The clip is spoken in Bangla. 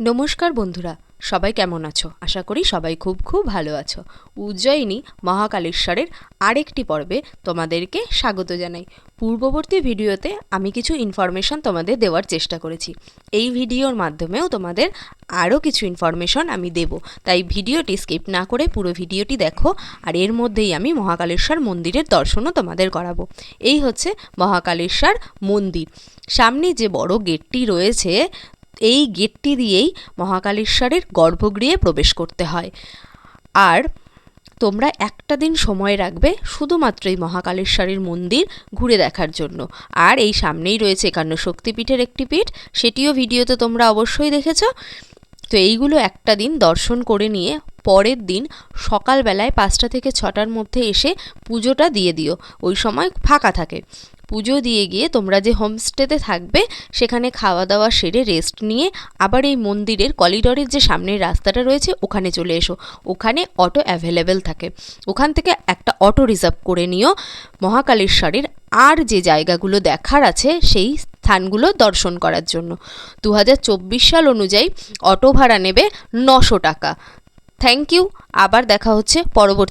নমস্কার বন্ধুরা, সবাই কেমন আছো? আশা করি সবাই খুব খুব ভালো আছো। উজ্জয়িনী মহাকালেশ্বরের আরেকটি পর্বে তোমাদেরকে স্বাগত জানাই। পূর্ববর্তী ভিডিওতে আমি কিছু ইনফরমেশন তোমাদের দেওয়ার চেষ্টা করেছি। এই ভিডিওর মাধ্যমেও তোমাদের আরও কিছু ইনফরমেশন আমি দেব, তাই ভিডিওটি স্কিপ না করে পুরো ভিডিওটি দেখো। আর এর মধ্যেই আমি মহাকালেশ্বর মন্দিরের দর্শনও তোমাদের করাবো। এই হচ্ছে মহাকালেশ্বর মন্দির। সামনে যে বড় গেটটি রয়েছে, এই গেটটি দিয়েই মহাকালেশ্বরের গর্ভগৃহে প্রবেশ করতে হয়। আর তোমরা একটা দিন সময় রাখবে শুধুমাত্র এই মহাকালেশ্বরের মন্দির ঘুরে দেখার জন্য। আর এই সামনেই রয়েছে একান্ন শক্তিপীঠের একটি পীঠ, সেটিও ভিডিওতে তোমরা অবশ্যই দেখেছো। তো এইগুলো একটা দিন দর্শন করে নিয়ে পরের দিন সকালবেলায় 5টা থেকে 6টার মধ্যে এসে পুজোটা দিয়ে দিও। ওই সময় ফাঁকা থাকে। পুজো দিয়ে গিয়ে তোমরা যে হোমস্টেতে থাকবে সেখানে খাওয়া দাওয়া সেরে রেস্ট নিয়ে আবার এই মন্দিরের করিডোরের যে সামনের রাস্তাটা রয়েছে ওখানে চলে এসো। ওখানে অটো অ্যাভেলেবেল থাকে, ওখান থেকে একটা অটো রিজার্ভ করে নিও। মহাকালেশ্বরের আর যে জায়গাগুলো দেখার আছে সেই স্থানগুলো দর্শন করার জন্য 2024 সাল অনুযায়ী অটো ভাড়া নেবে 900 টাকা। Thank you. আবার দেখা হচ্ছে পরবর্তী